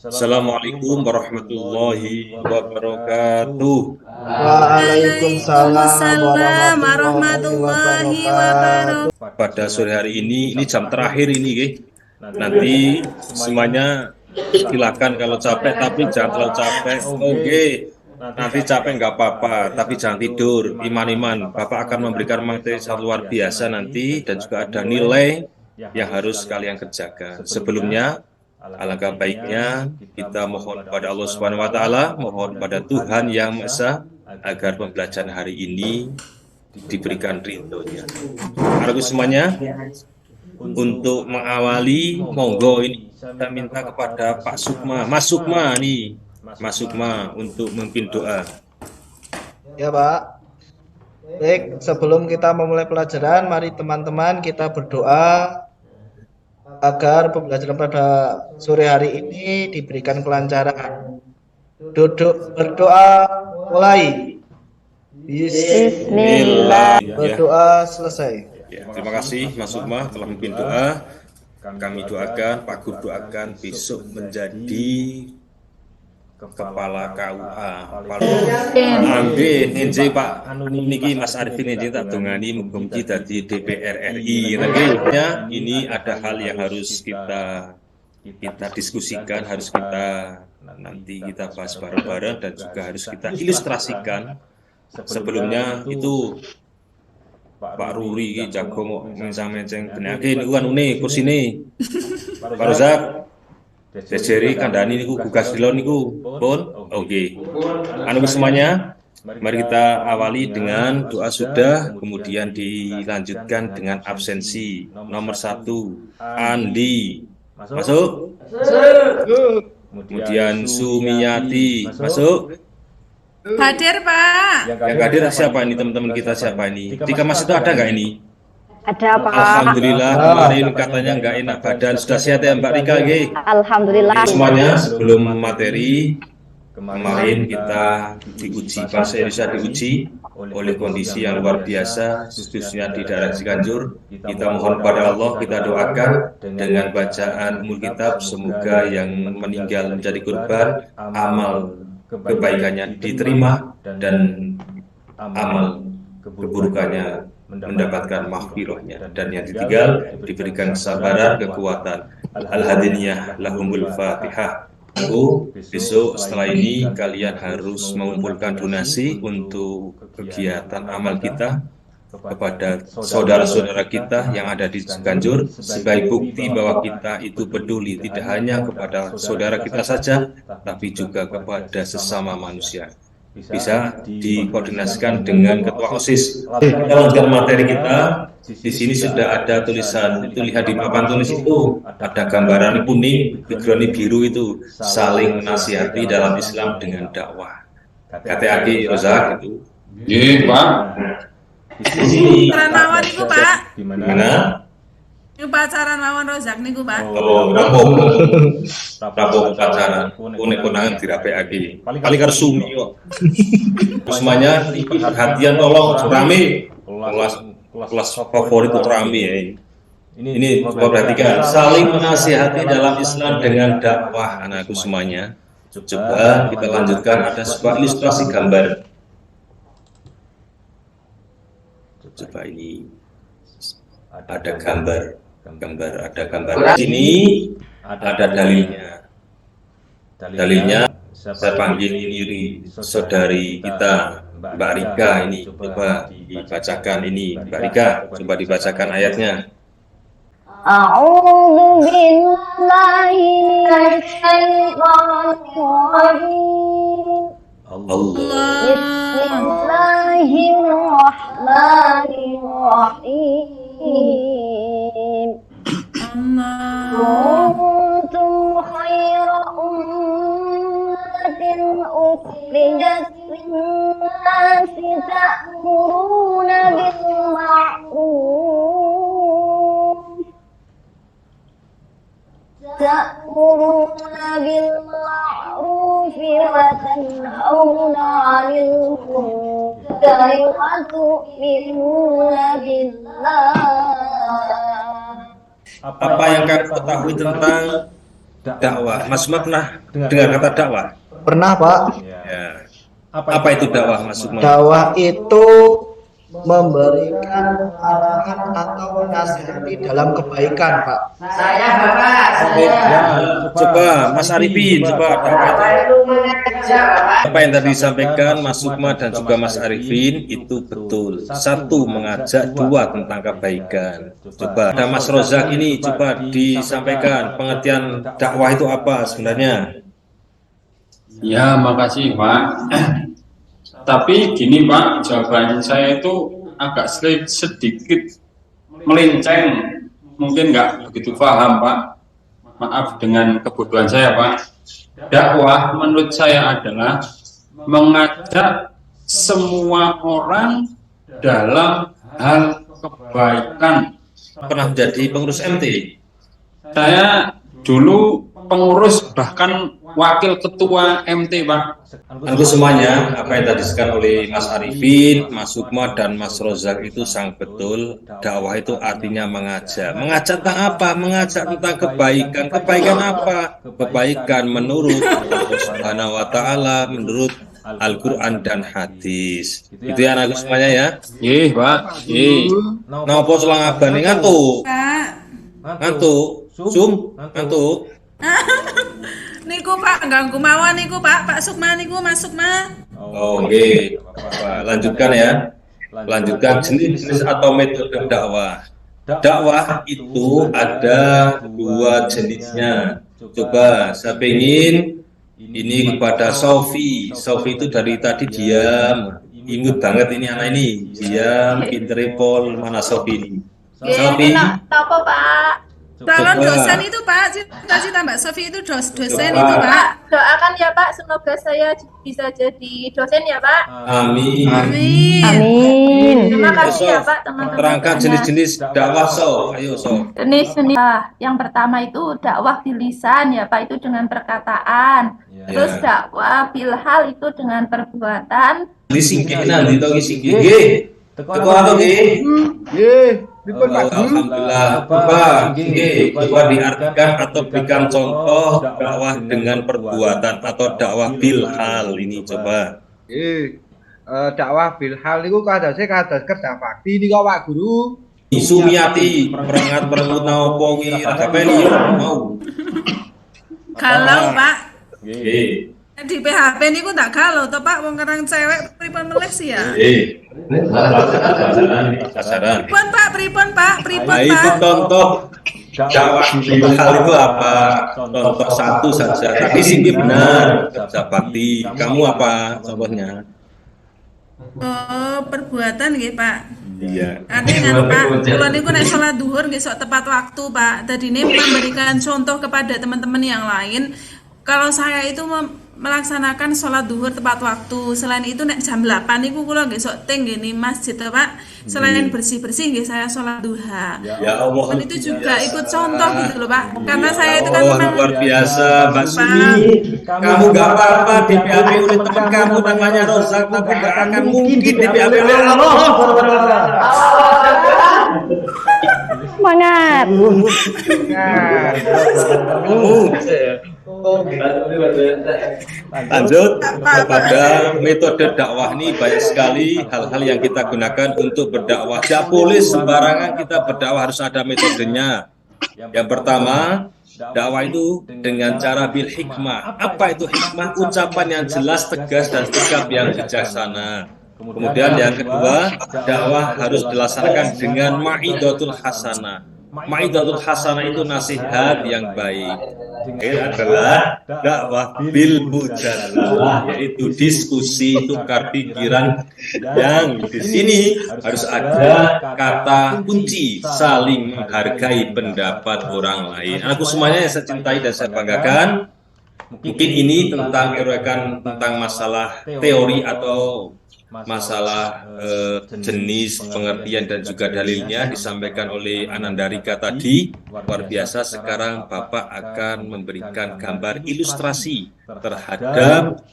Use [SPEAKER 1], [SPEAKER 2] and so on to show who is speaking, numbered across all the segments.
[SPEAKER 1] Assalamualaikum warahmatullahi wabarakatuh.
[SPEAKER 2] Waalaikumsalam
[SPEAKER 3] Waalaikumsalam
[SPEAKER 2] warahmatullahi
[SPEAKER 3] warahmatullahi
[SPEAKER 2] wabarakatuh.
[SPEAKER 3] wabarakatuh.
[SPEAKER 1] Pada sore hari ini jam terakhir ini, Ge. Nanti semuanya silakan kalau capek, tapi jangan terlalu capek. Oke, nanti capek nggak apa-apa, tapi jangan tidur. Iman-iman, Bapak akan memberikan materi sangat luar biasa nanti, dan juga ada nilai yang harus kalian kerjakan. Sebelumnya, alangkah baiknya kita mohon pada Allah Subhanahu wa Ta'ala, mohon pada Tuhan Yang Maha Esa agar pembelajaran hari ini diberikan ridhonya. Harus semuanya untuk mengawali, monggo ini kita minta kepada Pak Sukma, Mas Sukma nih, Mas Sukma untuk memimpin doa.
[SPEAKER 2] Ya Pak. Baik, sebelum kita memulai pelajaran, mari teman-teman kita berdoa agar pembelajaran pada sore hari ini diberikan kelancaran. Duduk berdoa mulai.
[SPEAKER 1] Bismillah.
[SPEAKER 2] Berdoa selesai.
[SPEAKER 1] Ya, terima kasih Mas Sukma telah memimpin doa. Kami doakan, Pak Guru doakan besok menjadi kepala KUA. Amin. Nggih Pak, niki Mas Arifin niki tak dongani mugi dadi DPR RI. Tapi ini ada hal yang harus kita diskusikan, harus kita nanti kita bahas bareng-bareng dan juga harus kita ilustrasikan. Sebelumnya itu Pak Ruri jago mau menceng-menceng benake niku anune kursine. Pak Rozak Dejeri kandhani niku gugas dilo niku. Pun oke. Anu semuanya, mari kita awali dengan doa sudah, kemudian dilanjutkan dengan absensi. Nomor 1, Andi. Masuk. Kemudian Sumiyati. Masuk.
[SPEAKER 3] Hadir Pak.
[SPEAKER 1] Yang hadir siapa ini teman-teman kita, siapa ini? Tika Mas itu ada nggak ini?
[SPEAKER 4] Ada Pak.
[SPEAKER 1] Alhamdulillah, kemarin katanya nggak enak badan, sudah sehat ya Mbak Rika?
[SPEAKER 4] Alhamdulillah.
[SPEAKER 1] Semuanya sebelum materi, kemarin kita diuji, bahasa Indonesia diuji oleh kondisi yang luar biasa, khususnya di daerah Ciganjur. Kita mohon pada Allah, kita doakan dengan bacaan Ummul Kitab, semoga yang meninggal menjadi korban, amal kebaikannya diterima, dan amal keburukannya mendapatkan maghfirahnya, dan yang ditinggal diberikan kesabaran, kekuatan. Al-Hadiniyah lahumul Fatihah. Besok setelah ini kalian harus mengumpulkan donasi untuk kegiatan amal kita kepada saudara-saudara kita yang ada di Ciganjur, sebagai bukti bahwa kita itu peduli tidak hanya kepada saudara kita saja, tapi juga kepada sesama manusia. Bisa dikoordinasikan dengan ketua OSIS. Kita lanjutkan materi kita. Di sini sudah ada tulisan, itu lihat di papan tulis itu ada gambaran kuning, background biru, itu saling menasihati dalam Islam dengan dakwah. Kata Aki Rozak itu.
[SPEAKER 5] Iya Pak.
[SPEAKER 1] Di sini.
[SPEAKER 3] Acara mawon niku Pak.
[SPEAKER 1] Di mana?
[SPEAKER 3] Niku pacaran mawon Rozak niku Pak.
[SPEAKER 1] Oh, rampung pacaran. Kuning konangan dirapekake. Paling karo sumi kok. Semuanya perhatian, tolong rame. Kelas favorit itu rame ya. Ini coba perhatikan, saling menasihati dalam Islam dengan dakwah anakku semuanya. Coba kita lanjutkan, ada sebuah ilustrasi gambar. Coba ini ada gambar ada gambar. Di sini ada dalilnya. Saya panggil ini saudari kita Mbak Rika ini, coba dibacakan ini Mbak Rika, coba dibacakan ayatnya.
[SPEAKER 4] A'udzu billahi minasy syaithanir Bismillahirrahmanirrahim. Kuntum khaira ummatin ukhrijat lin-nasi ta'muruna bil ma'ruf wa tanhauna 'anil munkari wa tu'minuna billah.
[SPEAKER 1] Apa yang kamu ketahui tentang dakwah. Mas Sukma pernah dengar kata dakwah?
[SPEAKER 2] Pernah, Pak.
[SPEAKER 1] Ya. Apa itu dakwah, Mas Sukma?
[SPEAKER 2] Dakwah itu memberikan arahan atau menasihati dalam kebaikan, Pak.
[SPEAKER 1] Coba Mas Arifin, coba apa yang tadi disampaikan Mas Sukma dan juga Mas Arifin itu betul. Satu, mengajak, dua, tentang kebaikan. Coba ada Mas Rozak ini, coba disampaikan pengertian dakwah itu apa sebenarnya?
[SPEAKER 5] Ya, makasih Pak. Tapi gini Pak, jawaban saya itu agak sedikit melenceng, mungkin nggak begitu paham Pak. Maaf dengan kebodohan saya Pak. Dakwah menurut saya adalah mengajak semua orang dalam hal kebaikan.
[SPEAKER 1] Pernah menjadi pengurus MT?
[SPEAKER 5] Saya dulu pengurus bahkan wakil ketua MT Pak.
[SPEAKER 1] Tentu semuanya apa yang tadi disampaikan oleh Mas Arifin, Mas Sukma dan Mas Rozak itu sangat betul. Dakwah itu artinya mengajak. Mengajak tentang apa? Mengajak tentang kebaikan. Kebaikan apa? Kebaikan menurut Allah Subhanahu wa taala, menurut Al-Qur'an dan hadis. Itu ya anakku semuanya ya.
[SPEAKER 5] Iya Pak. Iya.
[SPEAKER 1] Napa selang abane ngantuk?
[SPEAKER 3] Pak.
[SPEAKER 1] Ngantuk. Sum, ngantuk.
[SPEAKER 3] Niku Pak, ganggu mawon niku Pak, Pak Sukma niku, Mas Sukma.
[SPEAKER 1] Oke. Lanjutkan ya. Lanjutkan jenis atau metode dakwah. Dakwah itu ada dua jenisnya. Coba saya pengen ini kepada Sofi. Sofi itu dari tadi diam. Imut banget ini anak ini. Diam, pinter pol. Mana Sofi ini? Sofi.
[SPEAKER 4] Apa Pak?
[SPEAKER 3] Calon
[SPEAKER 1] Coba.
[SPEAKER 3] dosen itu Pak, cita-cita Mbak Sofi itu dosen
[SPEAKER 1] Coba.
[SPEAKER 3] itu Pak.
[SPEAKER 4] Doakan ya Pak, semoga saya bisa jadi dosen ya Pak.
[SPEAKER 1] Amin.
[SPEAKER 3] Amin.
[SPEAKER 4] Amin. Terima
[SPEAKER 1] Ayo,
[SPEAKER 4] kasih ya
[SPEAKER 1] Sof.
[SPEAKER 4] Pak teman-teman.
[SPEAKER 1] Terangkan jenis-jenis dakwah Sof. Ayo Sof.
[SPEAKER 6] Jenis yang pertama itu dakwah bil lisan ya Pak, itu dengan perkataan. Terus dakwah bil hal itu dengan perbuatan.
[SPEAKER 1] Ini singkih nanti toh singkih. Nggih. Teko atau nggih?
[SPEAKER 2] Nggih, pripun Pak Guru?
[SPEAKER 1] Alhamdulillah. Coba nggih, coba diartikan atau berikan contoh dakwah dengan perbuatan atau dakwah bil hal ini coba.
[SPEAKER 7] Dakwah bil hal niku kados kerja bakti nika Pak Guru.
[SPEAKER 1] Sumiati perengat perengut napa kuwi agapeni yo mau.
[SPEAKER 3] Galau Pak.
[SPEAKER 1] Nggih.
[SPEAKER 3] Di PHP niku tak galau toh Pak, wong kerang cewek pripun melih sih ya.
[SPEAKER 1] Nggih. Kasaran.
[SPEAKER 3] Pripun Pak, pripun Pak, pripun
[SPEAKER 1] Nah, itu
[SPEAKER 3] Pak.
[SPEAKER 1] contoh dakwah bil hal itu apa? Contoh satu saja. Tapi singkih benar. Kerja bakti. Kamu apa contohnya?
[SPEAKER 3] Oh, perbuatan nggih Pak.
[SPEAKER 1] Iya.
[SPEAKER 3] Artinya Pak, kula niku nek salat zuhur nggih sok tepat waktu Pak. Dadine memberikan contoh kepada teman-teman yang lain. Kalau saya itu melaksanakan sholat zuhur tepat waktu. Selain itu nek jam 8 niku kula nggih sok teng nggih ning masjid to, Pak. Selain bersih-bersih nggih saya sholat duha.
[SPEAKER 1] Ya Allah.
[SPEAKER 3] Dan itu juga ikut contoh gitu loh, Pak. Karena saya itu kan
[SPEAKER 1] Oh, luar biasa, Mbak Sumi. Kamu gak apa-apa di PHP oleh teman kamu namanya Rozak, tapi gak akan mungkin di PHP oleh Allah.
[SPEAKER 4] Semangat.
[SPEAKER 1] Lanjut kepada metode dakwah ini banyak sekali hal-hal yang kita gunakan untuk berdakwah. Tidak boleh sembarangan kita berdakwah, harus ada metodenya. Yang pertama, dakwah itu dengan cara bil hikmah. Apa itu hikmah? Ucapan yang jelas, tegas, dan sikap yang bijaksana. Kemudian yang kedua, dakwah harus dilaksanakan dengan ma'idatul hasanah. Ma'idatul hasanah itu nasihat yang baik. Ini adalah dakwah bil mujadalah, yaitu diskusi, tukar pikiran, yang di sini harus ada kata kunci saling menghargai pendapat orang lain. Aku semuanya yang saya cintai dan saya banggakan. Mungkin ini tentang erokan tentang masalah teori atau masalah jenis pengertian dan juga dalilnya disampaikan oleh Anandarika tadi. Luar biasa. Sekarang Bapak akan memberikan gambar ilustrasi terhadap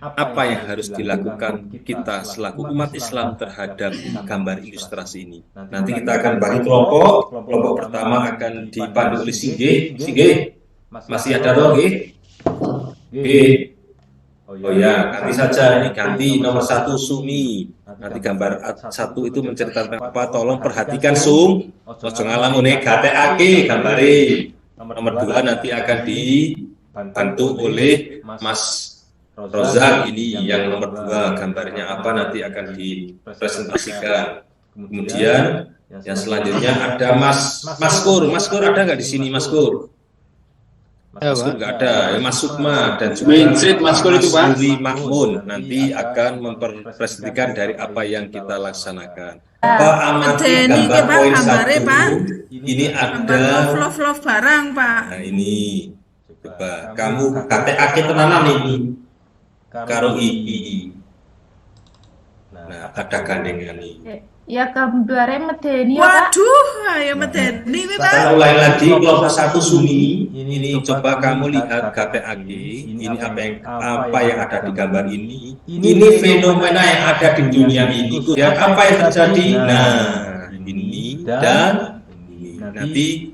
[SPEAKER 1] apa yang harus dilakukan kita selaku umat Islam terhadap gambar ilustrasi ini. Nanti kita akan bagi kelompok. Kelompok pertama akan dipandu oleh Singgih. Singgih, Masih ada toh, nggih? Nggih. Oh ya, ganti saja ini, ganti nomor 1 Sumi. Nanti gambar 1 itu menceritakan apa? Tolong perhatikan ojo ngalamune gatekake gambare. Nomor 2 nanti akan dibantu oleh Mas Rozak ini yang nomor 2, gambarnya apa nanti akan dipresentasikan. Kemudian yang selanjutnya ada Mas Kur ada nggak di sini Mas Kur? Mas Kur nggak ada, ya, Mas Sukma dan juga
[SPEAKER 5] Mas Kur itu, Pak.
[SPEAKER 1] Suri Mahmun nanti akan mempresentasikan dari apa yang kita laksanakan.
[SPEAKER 3] Amati gambar poin 1.
[SPEAKER 1] Pak. Ini ada
[SPEAKER 3] love barang, Pak.
[SPEAKER 1] Nah ini, coba kamu KTAK tenanan ini karo II. Nah ada gandengan ini.
[SPEAKER 6] Ya gambarnya medeni ya, Pak.
[SPEAKER 3] Waduh, ya medeni Pak.
[SPEAKER 1] Kita mulai lagi kelompok 1 Suni. Ini coba kamu lihat KTAG. Ini apa yang ada di gambar ini. Ini fenomena yang ada di dunia ini. Ya apa yang terjadi? Nah ini dan ini. Nanti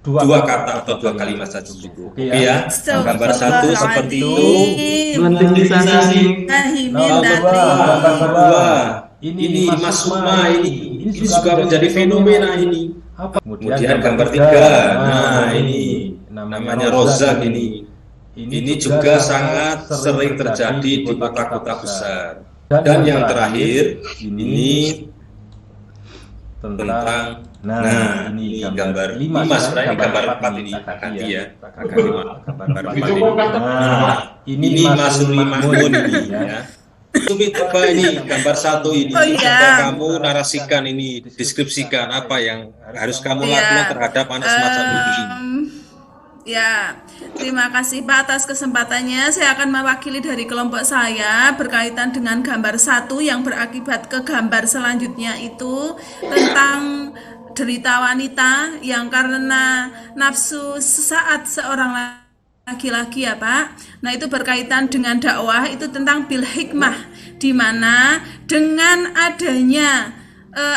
[SPEAKER 1] 2 kata atau 2 kalimat saja cukup. Oke ya. Gambar 1 seperti itu. Gambar 2. Ini Mas Sukma ini juga menjadi fenomena ini. Kemudian gambar 3. Nah ini namanya Rozak ini. Ini juga sangat sering terjadi di kota-kota besar. Dan yang terakhir ini tentang ini gambar 5 sebenarnya gambar 4 ini ganti ya. Gambar 4 ini. Nah, ini Mas Suri Mahmun ini ya. Sumi coba ini gambar 1 ini. Coba kamu narasikan ini, deskripsikan apa yang harus kamu lakukan terhadap anak semacam ini.
[SPEAKER 3] Ya, terima kasih Pak atas kesempatannya. Saya akan mewakili dari kelompok saya berkaitan dengan gambar 1 yang berakibat ke gambar selanjutnya itu tentang derita wanita yang karena nafsu sesaat seorang laki-laki ya Pak. Nah itu berkaitan dengan dakwah itu tentang bil hikmah, di mana dengan adanya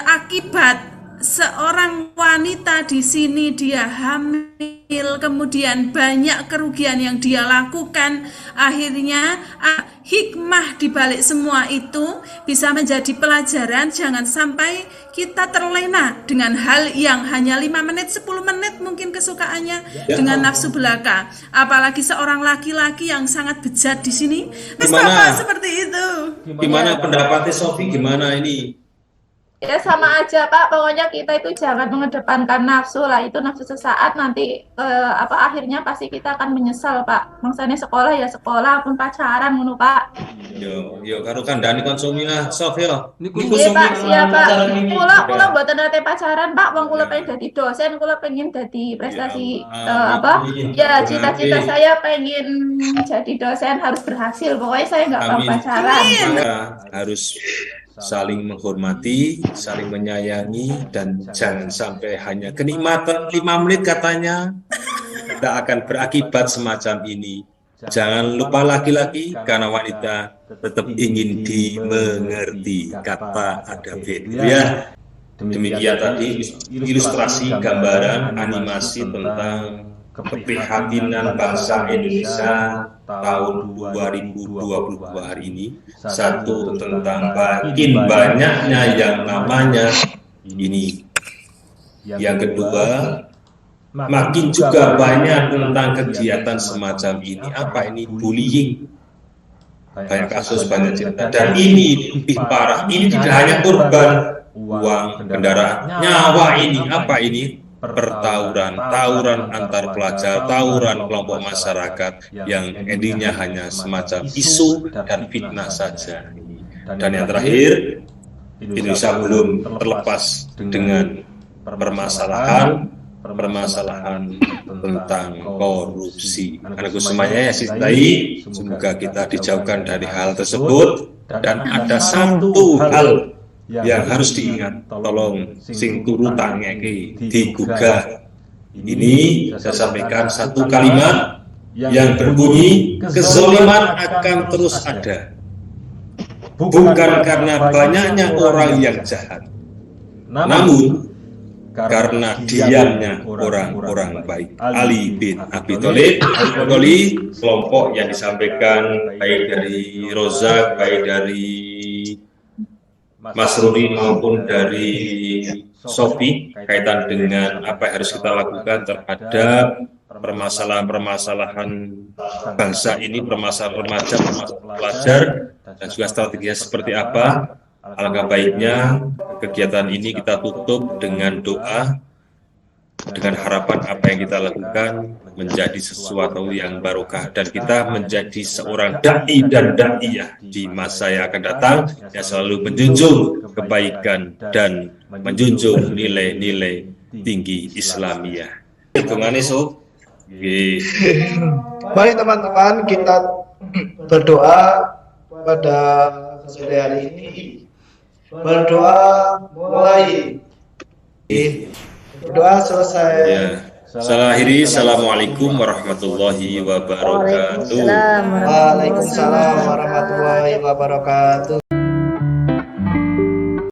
[SPEAKER 3] akibat seorang wanita di sini dia hamil, kemudian banyak kerugian yang dia lakukan, akhirnya hikmah di balik semua itu bisa menjadi pelajaran. Jangan sampai kita terlena dengan hal yang hanya 5 menit, 10 menit mungkin kesukaannya dengan nafsu belaka. Apalagi seorang laki-laki yang sangat bejat di sini. Gimana seperti itu?
[SPEAKER 1] Gimana pendapatnya Sofi? Gimana ini?
[SPEAKER 6] Ya sama aja Pak, pokoknya kita itu jangan mengedepankan nafsu lah, itu nafsu sesaat nanti akhirnya pasti kita akan menyesal Pak. Maksudnya sekolah ya sekolah, pun pacaran ngono Pak.
[SPEAKER 1] Yo karo kandhani konsumi lah Sofi lah.
[SPEAKER 6] Iya Pak, siapa? Kula mboten nate pacaran Pak, wong kula pengen dadi dosen, kula pengen dadi prestasi ya cita-cita saya pengen jadi dosen harus berhasil. Pokoknya saya nggak mau pacaran.
[SPEAKER 1] Harus saling menghormati, saling menyayangi, dan jangan sampai hanya kenikmatan 5 menit katanya tidak akan berakibat semacam ini. Jangan lupa laki-laki karena wanita tetap ingin dimengerti, kata ada beda ya. Demikian tadi ilustrasi gambaran animasi tentang keprihatinan bangsa Indonesia tahun 2022 hari ini. 1 tentang makin banyaknya yang namanya ini. Yang kedua, makin juga banyak tentang kegiatan semacam ini. Apa ini? Bullying. Banyak kasus, banyak cerita. Dan ini lebih parah. Ini tidak hanya korban uang, kendaraan, nyawa ini. Apa ini? Pertawuran, tawuran antar pelajar, tawuran kelompok masyarakat yang endingnya hanya semacam isu dan fitnah saja. Dan yang terakhir, Indonesia belum terlepas dengan permasalahan tentang korupsi. Anakku semuanya ya Sistai, semoga kita dijauhkan dari hal tersebut. Dan ada satu hal yang harus diingat, tolong sing turu tangeke digugah. Ini saya sampaikan satu kalimat yang berbunyi, kezaliman akan terus ada, bukan karena banyaknya orang yang jahat, namun karena diamnya orang-orang baik. Ali bin Abi Thalib, kelompok yang disampaikan baik dari Rozak, baik dari Mas Rudi maupun dari Sofi kaitan dengan apa yang harus kita lakukan terhadap permasalahan-permasalahan bangsa ini, permasalahan remaja, permasalahan pelajar, dan juga strateginya seperti apa. Alangkah baiknya kegiatan ini kita tutup dengan doa, dengan harapan apa yang kita lakukan menjadi sesuatu yang barokah dan kita menjadi seorang dai dan daiyah di masa yang akan datang yang selalu menjunjung kebaikan dan menjunjung nilai-nilai tinggi Islamiyah. Hitungannya so.
[SPEAKER 2] Baik teman-teman, kita berdoa pada sore hari ini. Berdoa mulai. Berdoa selesai.
[SPEAKER 1] Ya. Saya akhiri, assalamualaikum warahmatullahi wabarakatuh.
[SPEAKER 2] Waalaikumsalam warahmatullahi wabarakatuh.